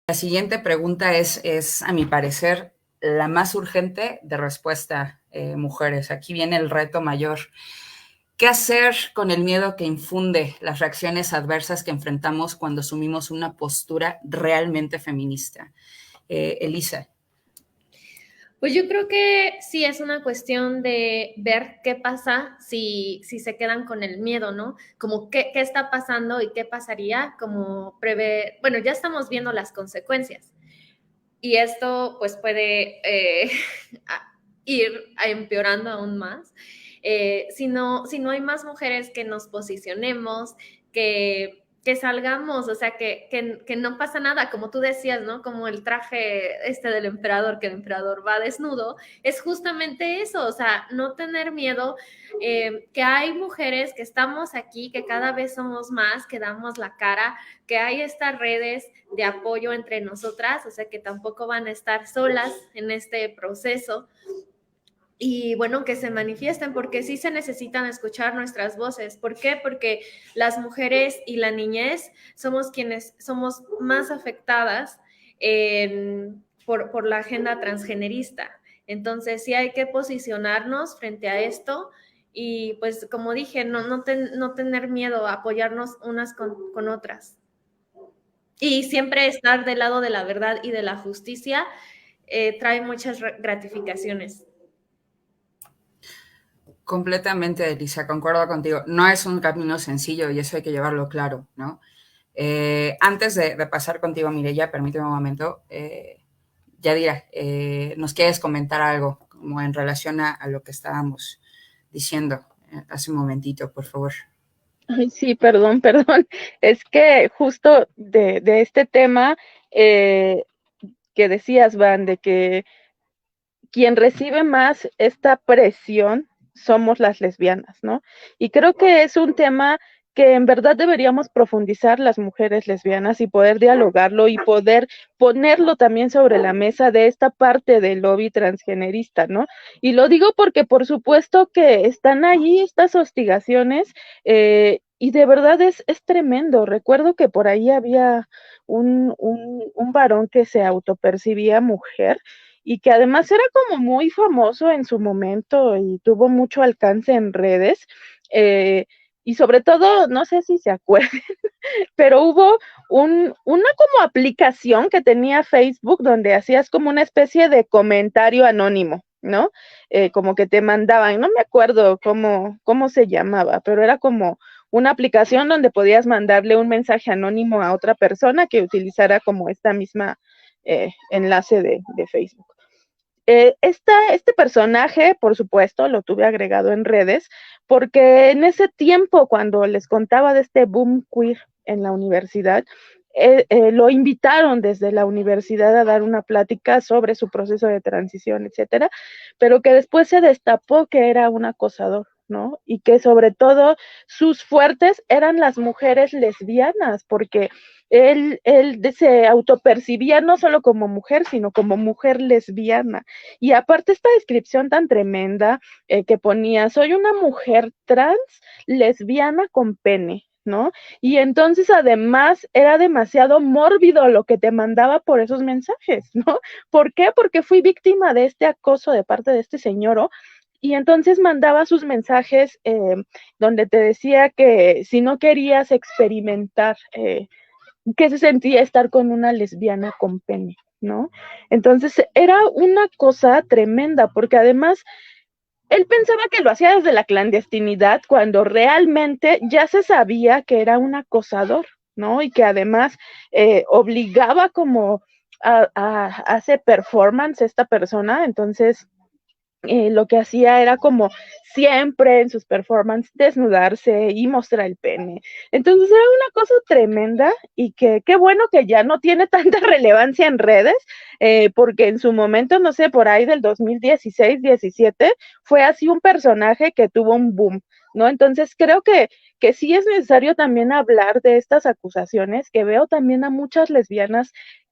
La siguiente pregunta es, a mi parecer, la más urgente de respuesta, mujeres. Aquí viene el reto mayor. ¿Qué hacer con el miedo que infunde las reacciones adversas que enfrentamos cuando asumimos una postura realmente feminista? Elisa. Pues yo creo que sí es una cuestión de ver qué pasa si se quedan con el miedo, ¿no? Como qué está pasando y qué pasaría, como prever, bueno, ya estamos viendo las consecuencias y esto pues puede ir empeorando aún más. Si no hay más mujeres que nos posicionemos, que salgamos, o sea, que no pasa nada, como tú decías, ¿no? Como el traje del emperador, que el emperador va desnudo, es justamente eso, o sea, no tener miedo, que hay mujeres que estamos aquí, que cada vez somos más, que damos la cara, que hay estas redes de apoyo entre nosotras, o sea, que tampoco van a estar solas en este proceso. Y bueno, que se manifiesten, porque sí se necesitan escuchar nuestras voces. ¿Por qué? Porque las mujeres y la niñez somos quienes somos más afectadas por la agenda transgenerista. Entonces sí hay que posicionarnos frente a esto y pues como dije, no tener miedo a apoyarnos unas con otras. Y siempre estar del lado de la verdad y de la justicia trae muchas gratificaciones. Completamente, Elisa, concuerdo contigo. No es un camino sencillo y eso hay que llevarlo claro, ¿no? Antes de pasar contigo, Mireya, permíteme un momento. Yadira, ¿nos quieres comentar algo como en relación a lo que estábamos diciendo hace un momentito, por favor? Ay, sí, perdón, perdón. Es que justo de este tema eh, que decías, Van, de que quien recibe más esta presión somos las lesbianas, ¿no? Y creo que es un tema que en verdad deberíamos profundizar las mujeres lesbianas y poder dialogarlo y poder ponerlo también sobre la mesa de esta parte del lobby transgenerista, ¿no? Y lo digo porque por supuesto que están allí estas hostigaciones y de verdad es tremendo. Recuerdo que por ahí había un varón que se autopercibía mujer y que además era como muy famoso en su momento y tuvo mucho alcance en redes. Y sobre todo, no sé si se acuerdan, pero hubo una como aplicación que tenía Facebook donde hacías como una especie de comentario anónimo, ¿no? Como que te mandaban, no me acuerdo cómo se llamaba, pero era como una aplicación donde podías mandarle un mensaje anónimo a otra persona que utilizara como esta misma enlace de Facebook. Este personaje, por supuesto, lo tuve agregado en redes, porque en ese tiempo, cuando les contaba de este boom queer en la universidad, lo invitaron desde la universidad a dar una plática sobre su proceso de transición, etcétera, pero que después se destapó que era un acosador, ¿no? Y que sobre todo sus fuertes eran las mujeres lesbianas, porque él se autopercibía no solo como mujer, sino como mujer lesbiana. Y aparte esta descripción tan tremenda que ponía, soy una mujer trans lesbiana con pene, ¿no? Y entonces además era demasiado mórbido lo que te mandaba por esos mensajes, ¿no? ¿Por qué? Porque fui víctima de este acoso de parte de este señor, y entonces mandaba sus mensajes donde te decía que si no querías experimentar qué se sentía estar con una lesbiana con pene, ¿no? Entonces era una cosa tremenda, porque además él pensaba que lo hacía desde la clandestinidad cuando realmente ya se sabía que era un acosador, ¿no? Y que además obligaba como a hacer performance esta persona, entonces lo que hacía era como siempre en sus performances desnudarse y mostrar el pene. Entonces era una cosa tremenda y que qué bueno que ya no tiene tanta relevancia en redes, porque en su momento, no sé, por ahí del 2016-17, fue así un personaje que tuvo un boom, ¿no? Entonces creo que sí es necesario también hablar de estas acusaciones, que veo también a muchas lesbianas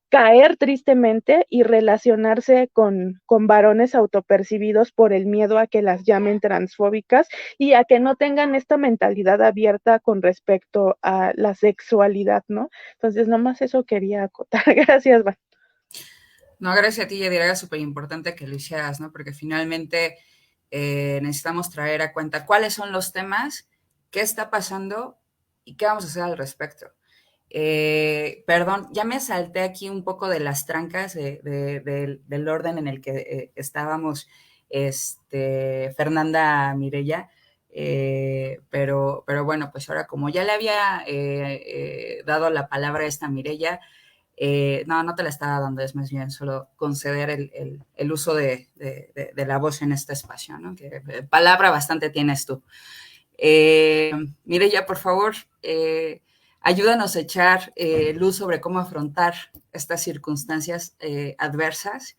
caer tristemente y relacionarse con varones autopercibidos por el miedo a que las llamen transfóbicas y a que no tengan esta mentalidad abierta con respecto a la sexualidad, ¿no? Entonces, nomás eso quería acotar. Gracias, Van. No, gracias a ti, Yadira, era súper importante que lo hicieras, ¿no? Porque finalmente necesitamos traer a cuenta cuáles son los temas, qué está pasando y qué vamos a hacer al respecto. Perdón, ya me salté aquí un poco de las trancas del orden en el que estábamos, Fernanda Mirella, pero bueno, pues ahora como ya le había dado la palabra a esta Mirella, no te la estaba dando, es más bien solo conceder el uso de la voz en este espacio, ¿no? Que palabra bastante tienes tú. Mirella, por favor, ayúdanos a echar luz sobre cómo afrontar estas circunstancias adversas.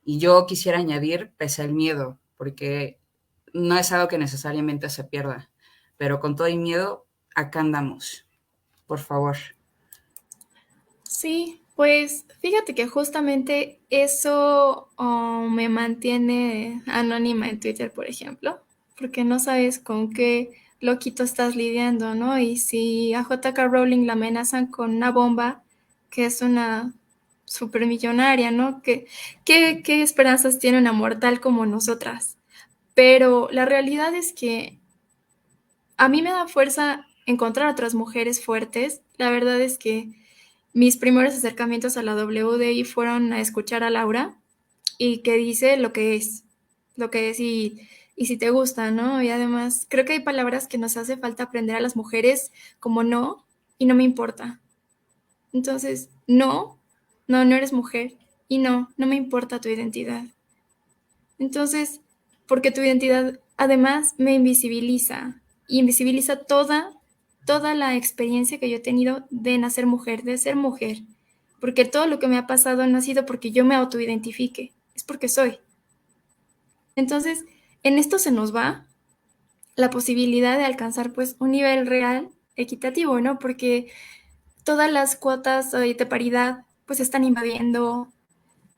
Y yo quisiera añadir, pese al miedo, porque no es algo que necesariamente se pierda, pero con todo y miedo, acá andamos. Por favor. Sí, pues fíjate que justamente eso me mantiene anónima en Twitter, por ejemplo, porque no sabes con qué loquito estás lidiando, ¿no? Y si a J.K. Rowling la amenazan con una bomba, que es una supermillonaria, ¿no? ¿Qué esperanzas tiene una mortal como nosotras? Pero la realidad es que a mí me da fuerza encontrar otras mujeres fuertes. La verdad es que mis primeros acercamientos a la WDI fueron a escuchar a Laura y que dice lo que es y si te gusta, ¿no? Y además creo que hay palabras que nos hace falta aprender a las mujeres como no y no me importa. Entonces, no eres mujer y no me importa tu identidad. Entonces, porque tu identidad además me invisibiliza y invisibiliza toda la experiencia que yo he tenido de nacer mujer, de ser mujer, porque todo lo que me ha pasado no ha sido porque yo me autoidentifique, es porque soy. Entonces, en esto se nos va la posibilidad de alcanzar pues un nivel real equitativo, ¿no? Porque todas las cuotas de paridad pues están invadiendo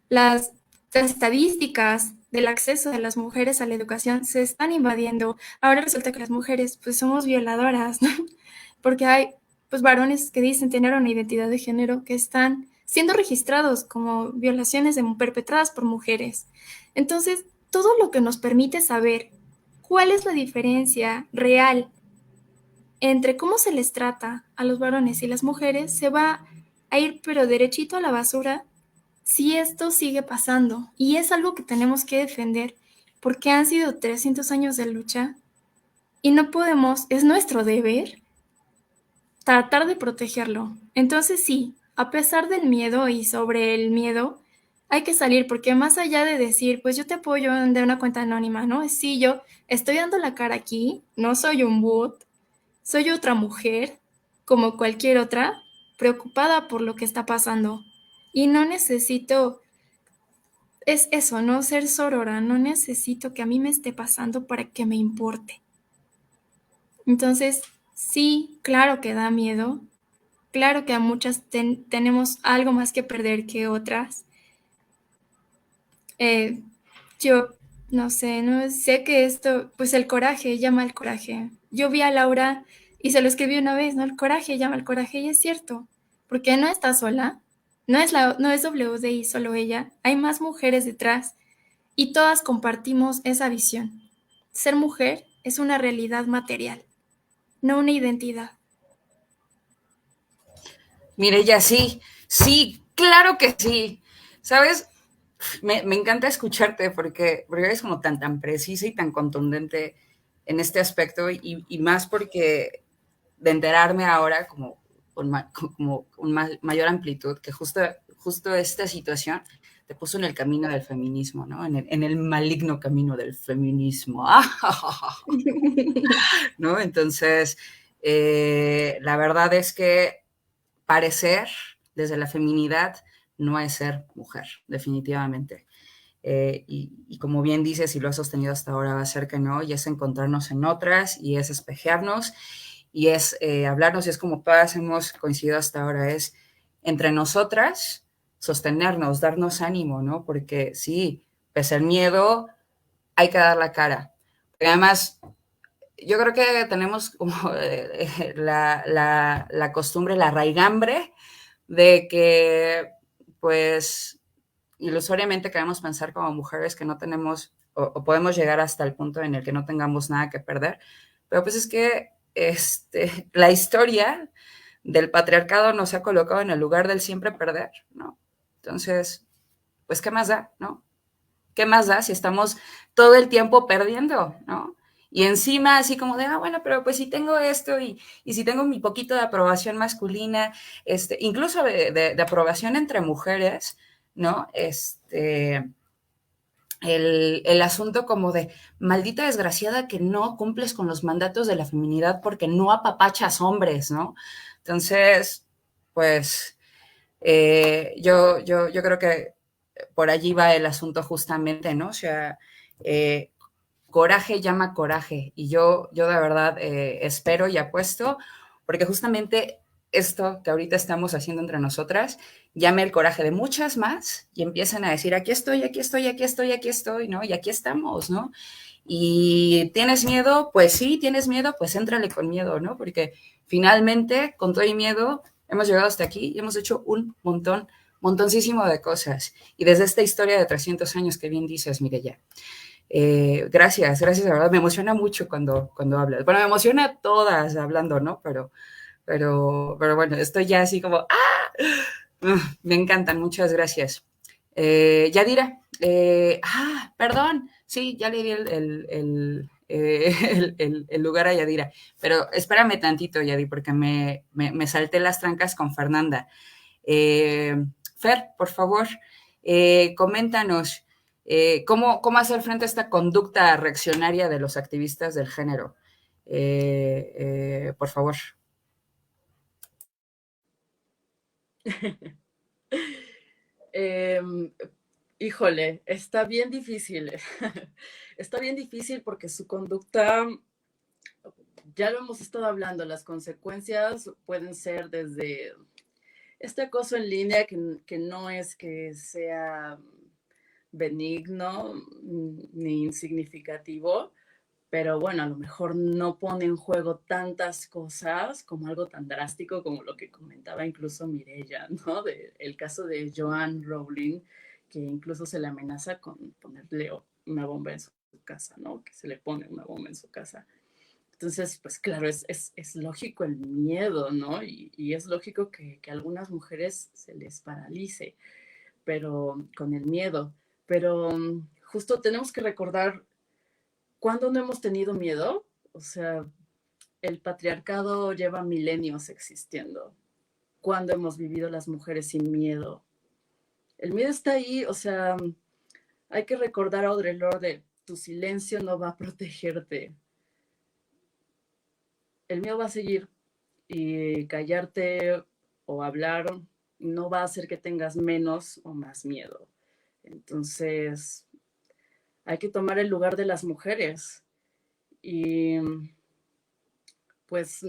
las estadísticas del acceso de las mujeres a la educación se están invadiendo. Ahora resulta que las mujeres pues somos violadoras, ¿no? Porque hay pues varones que dicen tener una identidad de género que están siendo registrados como violaciones perpetradas por mujeres. Entonces, todo lo que nos permite saber cuál es la diferencia real entre cómo se les trata a los varones y las mujeres se va a ir pero derechito a la basura si esto sigue pasando. Y es algo que tenemos que defender porque han sido 300 años de lucha y no podemos, es nuestro deber tratar de protegerlo. Entonces sí, a pesar del miedo y sobre el miedo, hay que salir porque más allá de decir, pues yo te apoyo de una cuenta anónima, ¿no? Sí, yo estoy dando la cara aquí, no soy un bot, soy otra mujer, como cualquier otra, preocupada por lo que está pasando. Y no necesito, es eso, no ser sorora, no necesito que a mí me esté pasando para que me importe. Entonces, sí, claro que da miedo, claro que a muchas tenemos algo más que perder que otras. Yo no sé, no sé que esto, pues el coraje llama al coraje. Yo vi a Laura y se lo escribí una vez, ¿no? El coraje llama al coraje y es cierto, porque no está sola, no es WDI solo ella, hay más mujeres detrás y todas compartimos esa visión. Ser mujer es una realidad material, no una identidad. Mirella, sí, claro que sí. ¿Sabes? Me encanta escucharte porque eres como tan precisa y tan contundente en este aspecto y más porque de enterarme ahora como con mayor amplitud que justo esta situación te puso en el camino del feminismo, ¿no? En el maligno camino del feminismo. ¿No? Entonces, la verdad es que parecer desde la feminidad no es ser mujer, definitivamente. Y como bien dices, y lo has sostenido hasta ahora, va a ser que no, y es encontrarnos en otras, y es espejearnos, y es hablarnos, y es como todas hemos coincidido hasta ahora, es entre nosotras sostenernos, darnos ánimo, ¿no? Porque sí, pese al miedo, hay que dar la cara. Porque además, yo creo que tenemos como la costumbre, la raigambre de que, pues, ilusoriamente queremos pensar como mujeres que no tenemos o podemos llegar hasta el punto en el que no tengamos nada que perder, pero pues es que la historia del patriarcado nos ha colocado en el lugar del siempre perder, ¿no? Entonces, pues, ¿qué más da, no? ¿Qué más da si estamos todo el tiempo perdiendo, no? Y encima así como de, bueno, pero pues si tengo esto y si tengo mi poquito de aprobación masculina, incluso de aprobación entre mujeres, ¿no? El asunto como de, maldita desgraciada que no cumples con los mandatos de la feminidad porque no apapachas hombres, ¿no? Entonces, pues, yo creo que por allí va el asunto justamente, ¿no? O sea, coraje llama coraje y yo de verdad espero y apuesto porque justamente esto que ahorita estamos haciendo entre nosotras llame el coraje de muchas más y empiecen a decir, aquí estoy, aquí estoy, aquí estoy, aquí estoy, ¿no? Y aquí estamos, ¿no? Y ¿tienes miedo? Pues sí, tienes miedo, pues éntrale con miedo, ¿no? Porque finalmente, con todo y miedo, hemos llegado hasta aquí y hemos hecho un montoncísimo de cosas. Y desde esta historia de 300 años que bien dices, Mireya. Gracias, de verdad, me emociona mucho cuando hablas. Bueno, me emociona todas hablando, ¿no? Pero bueno, estoy ya así como, me encantan, muchas gracias. Yadira, perdón, sí, ya le di el lugar a Yadira, pero espérame tantito, Yadi, porque me salté las trancas con Fernanda. Fer, por favor, coméntanos cómo hacer frente a esta conducta reaccionaria de los activistas del género. Por favor. Híjole, está bien difícil. Está bien difícil porque su conducta, ya lo hemos estado hablando, las consecuencias pueden ser desde este acoso en línea que no es que sea benigno ni insignificativo, pero bueno, a lo mejor no pone en juego tantas cosas como algo tan drástico como lo que comentaba incluso Mireya, ¿no? El caso de Joanne Rowling, que incluso se le amenaza con ponerle una bomba en su casa, ¿no? Que se le pone una bomba en su casa. Entonces, pues claro, es lógico el miedo, ¿no? Y es lógico que a algunas mujeres se les paralice, pero con el miedo. Pero justo tenemos que recordar cuándo no hemos tenido miedo. O sea, el patriarcado lleva milenios existiendo. ¿Cuándo hemos vivido las mujeres sin miedo? El miedo está ahí, o sea, hay que recordar a Audre Lorde, tu silencio no va a protegerte. El miedo va a seguir y callarte o hablar no va a hacer que tengas menos o más miedo. Entonces, hay que tomar el lugar de las mujeres y pues,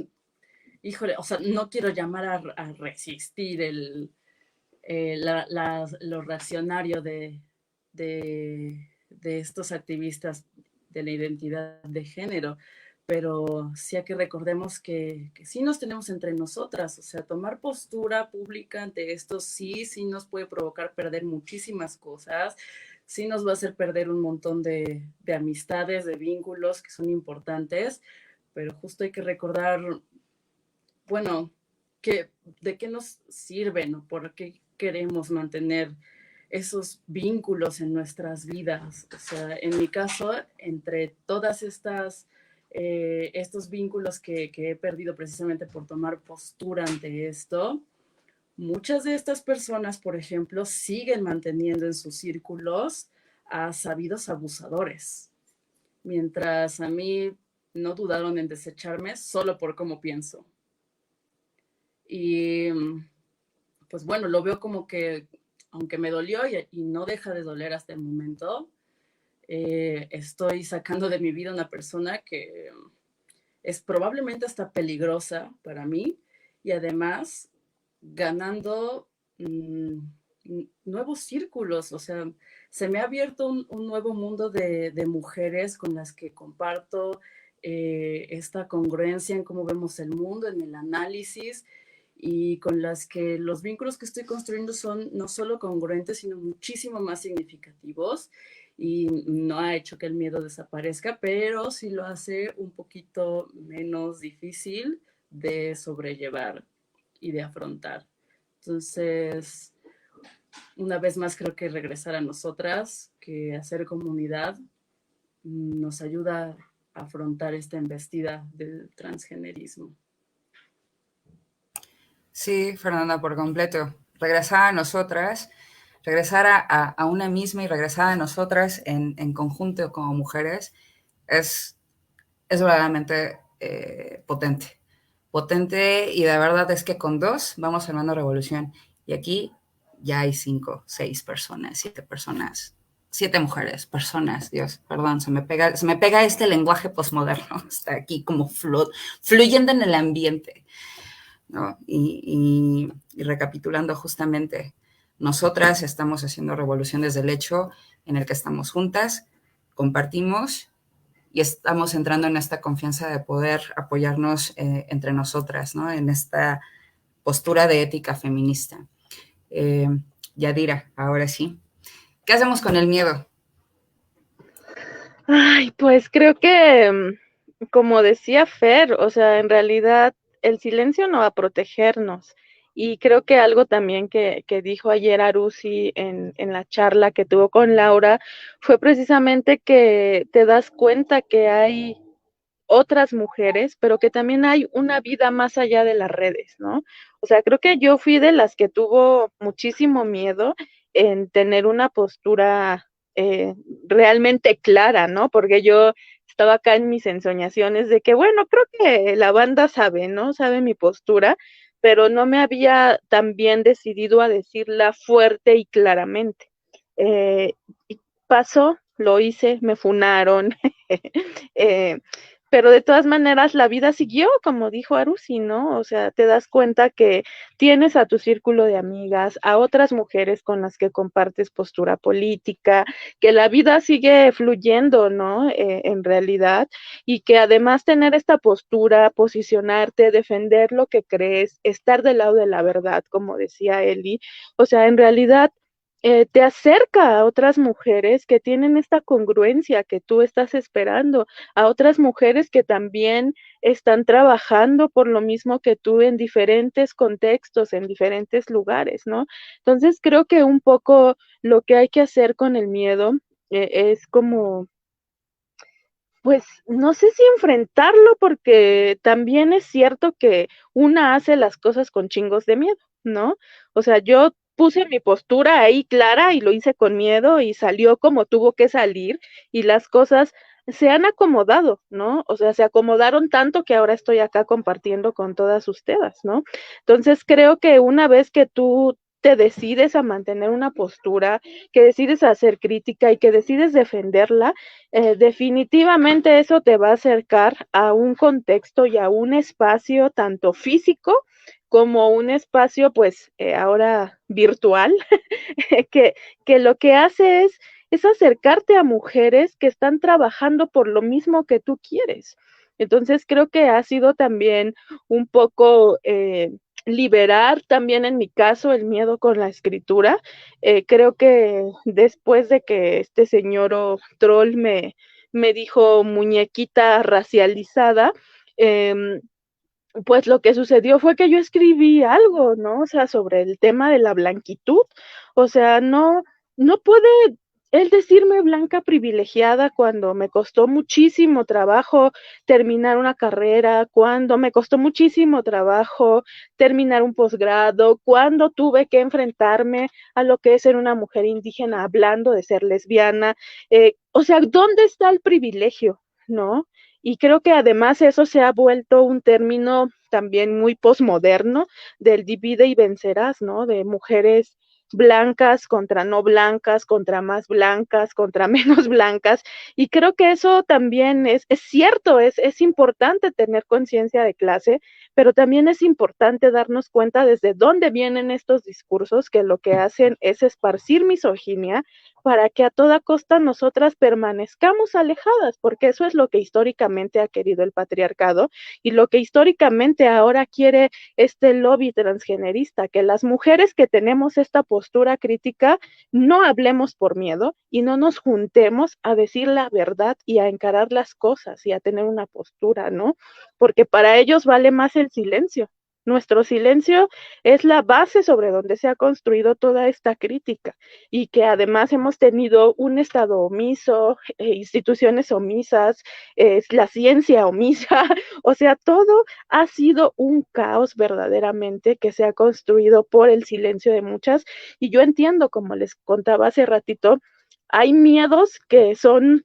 híjole, o sea, no quiero llamar a resistir lo reaccionario de estos activistas de la identidad de género, pero sí hay que recordemos que sí nos tenemos entre nosotras, o sea, tomar postura pública ante esto sí nos puede provocar perder muchísimas cosas, sí nos va a hacer perder un montón de amistades, de vínculos que son importantes, pero justo hay que recordar, bueno, de qué nos sirven o por qué queremos mantener esos vínculos en nuestras vidas. O sea, en mi caso, entre todas estos vínculos que he perdido precisamente por tomar postura ante esto, muchas de estas personas, por ejemplo, siguen manteniendo en sus círculos a sabidos abusadores, mientras a mí no dudaron en desecharme solo por cómo pienso. Y pues bueno, lo veo como que, aunque me dolió y no deja de doler hasta el momento, estoy sacando de mi vida una persona que es probablemente hasta peligrosa para mí y además ganando nuevos círculos, o sea, se me ha abierto un nuevo mundo de mujeres con las que comparto esta congruencia en cómo vemos el mundo, en el análisis, y con las que los vínculos que estoy construyendo son no solo congruentes, sino muchísimo más significativos, y no ha hecho que el miedo desaparezca, pero sí lo hace un poquito menos difícil de sobrellevar y de afrontar. Entonces, una vez más creo que regresar a nosotras, que hacer comunidad nos ayuda a afrontar esta embestida del transgenerismo. Sí, Fernanda, por completo. Regresar a nosotras, regresar a una misma y regresar a nosotras en conjunto como mujeres es verdaderamente potente. Potente, y la verdad es que con 2 vamos armando revolución. Y aquí ya hay 5, 6 personas, 7 personas, 7 mujeres, personas, Dios, perdón, se me pega este lenguaje posmoderno, está aquí como fluyendo en el ambiente, ¿no? Y recapitulando justamente, nosotras estamos haciendo revolución desde el hecho en el que estamos juntas, compartimos y estamos entrando en esta confianza de poder apoyarnos entre nosotras, ¿no? En esta postura de ética feminista. Yadira, ahora sí. ¿Qué hacemos con el miedo? Ay, pues creo que, como decía Fer, o sea, en realidad el silencio no va a protegernos. Y creo que algo también que dijo ayer Arusi en la charla que tuvo con Laura fue precisamente que te das cuenta que hay otras mujeres, pero que también hay una vida más allá de las redes, ¿no? O sea, creo que yo fui de las que tuvo muchísimo miedo en tener una postura realmente clara, ¿no? Porque yo estaba acá en mis ensoñaciones de que, bueno, creo que la banda sabe, ¿no? Sabe mi postura, pero no me había también decidido a decirla fuerte y claramente. Y pasó, lo hice, me funaron, pero de todas maneras la vida siguió, como dijo Arusi, ¿no? O sea, te das cuenta que tienes a tu círculo de amigas, a otras mujeres con las que compartes postura política, que la vida sigue fluyendo, ¿no? En realidad, y que además tener esta postura, posicionarte, defender lo que crees, estar del lado de la verdad, como decía Eli, o sea, en realidad te acerca a otras mujeres que tienen esta congruencia que tú estás esperando, a otras mujeres que también están trabajando por lo mismo que tú en diferentes contextos, en diferentes lugares, ¿no? Entonces creo que un poco lo que hay que hacer con el miedo es como, pues no sé si enfrentarlo, porque también es cierto que una hace las cosas con chingos de miedo, ¿no? O sea, yo puse mi postura ahí clara y lo hice con miedo y salió como tuvo que salir y las cosas se han acomodado, ¿no? O sea, se acomodaron tanto que ahora estoy acá compartiendo con todas ustedes, ¿no? Entonces creo que una vez que tú te decides a mantener una postura, que decides hacer crítica y que decides defenderla, definitivamente eso te va a acercar a un contexto y a un espacio tanto físico como un espacio, pues ahora virtual, que, que lo que hace es acercarte a mujeres que están trabajando por lo mismo que tú quieres. Entonces creo que ha sido también un poco liberar también en mi caso el miedo con la escritura. Creo que después de que este señor o troll me dijo muñequita racializada, pues lo que sucedió fue que yo escribí algo, ¿no? O sea, sobre el tema de la blanquitud. O sea, no puede él decirme blanca privilegiada cuando me costó muchísimo trabajo terminar una carrera, cuando me costó muchísimo trabajo terminar un posgrado, cuando tuve que enfrentarme a lo que es ser una mujer indígena hablando de ser lesbiana. O sea, ¿dónde está el privilegio, no? Y creo que además eso se ha vuelto un término también muy posmoderno del divide y vencerás, ¿no? De mujeres blancas contra no blancas, contra más blancas, contra menos blancas, y creo que eso también es cierto, es importante tener conciencia de clase, pero también es importante darnos cuenta desde dónde vienen estos discursos que lo que hacen es esparcir misoginia para que a toda costa nosotras permanezcamos alejadas, porque eso es lo que históricamente ha querido el patriarcado y lo que históricamente ahora quiere este lobby transgenerista, que las mujeres que tenemos esta postura crítica no hablemos por miedo y no nos juntemos a decir la verdad y a encarar las cosas y a tener una postura, ¿no? Porque para ellos vale más el silencio. Nuestro silencio es la base sobre donde se ha construido toda esta crítica y que además hemos tenido un Estado omiso, instituciones omisas, la ciencia omisa, o sea, todo ha sido un caos verdaderamente que se ha construido por el silencio de muchas y yo entiendo, como les contaba hace ratito, hay miedos que son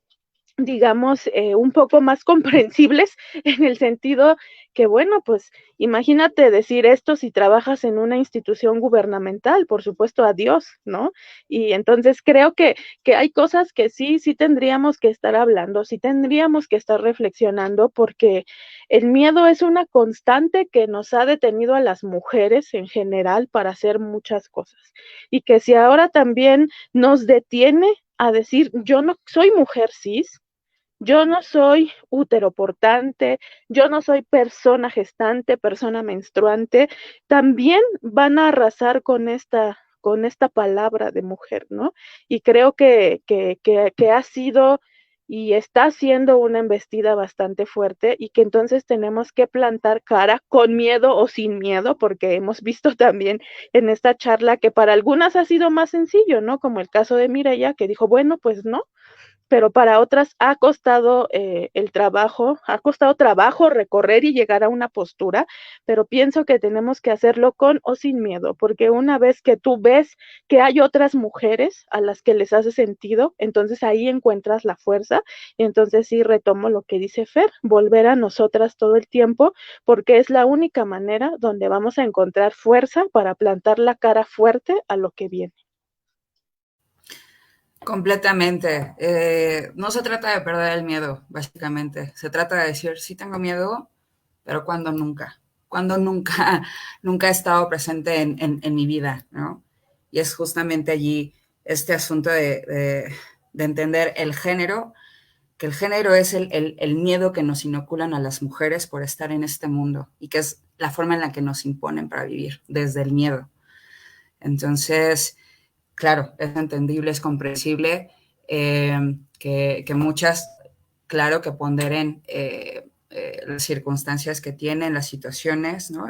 digamos, un poco más comprensibles en el sentido que, bueno, pues imagínate decir esto si trabajas en una institución gubernamental, por supuesto, adiós, ¿no? Y entonces creo que hay cosas que sí tendríamos que estar hablando, sí tendríamos que estar reflexionando, porque el miedo es una constante que nos ha detenido a las mujeres en general para hacer muchas cosas. Y que si ahora también nos detiene a decir, yo no soy mujer cis, yo no soy útero portante, yo no soy persona gestante, persona menstruante, también van a arrasar con esta palabra de mujer, ¿no? Y creo que ha sido y está siendo una embestida bastante fuerte y que entonces tenemos que plantar cara con miedo o sin miedo, porque hemos visto también en esta charla que para algunas ha sido más sencillo, ¿no? Como el caso de Mireya, que dijo, bueno, pues no, pero para otras ha costado ha costado trabajo recorrer y llegar a una postura, pero pienso que tenemos que hacerlo con o sin miedo, porque una vez que tú ves que hay otras mujeres a las que les hace sentido, entonces ahí encuentras la fuerza, y entonces sí retomo lo que dice Fer, volver a nosotras todo el tiempo, porque es la única manera donde vamos a encontrar fuerza para plantar la cara fuerte a lo que viene. Completamente. No se trata de perder el miedo, básicamente. Se trata de decir, sí tengo miedo, pero cuando nunca. Cuando nunca, nunca he estado presente en mi vida, ¿no? Y es justamente allí este asunto de entender el género, que el género es el miedo que nos inoculan a las mujeres por estar en este mundo y que es la forma en la que nos imponen para vivir, desde el miedo. Entonces, claro, es entendible, es comprensible que muchas, claro, que ponderen las circunstancias que tienen, las situaciones, ¿no?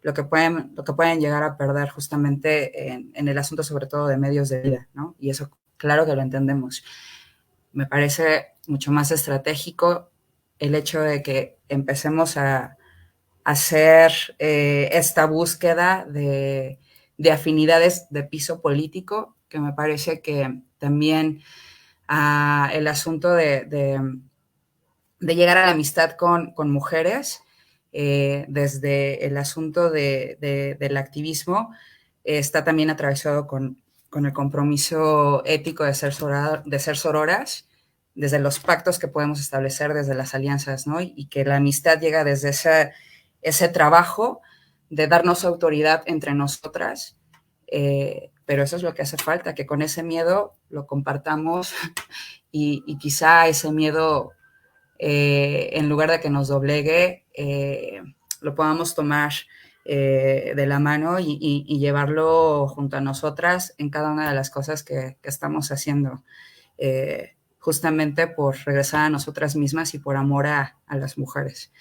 Lo que pueden llegar a perder justamente en el asunto, sobre todo de medios de vida, ¿no? Y eso, claro que lo entendemos. Me parece mucho más estratégico el hecho de que empecemos a hacer esta búsqueda de afinidades de piso político, que me parece que también el asunto de llegar a la amistad con mujeres, desde el asunto del activismo, está también atravesado con el compromiso ético de ser sororas, desde los pactos que podemos establecer, desde las alianzas, ¿no? Y que la amistad llega desde ese trabajo de darnos autoridad entre nosotras, pero eso es lo que hace falta, que con ese miedo lo compartamos y quizá ese miedo, en lugar de que nos doblegue, lo podamos tomar de la mano y llevarlo junto a nosotras en cada una de las cosas que estamos haciendo, justamente por regresar a nosotras mismas y por amor a las mujeres.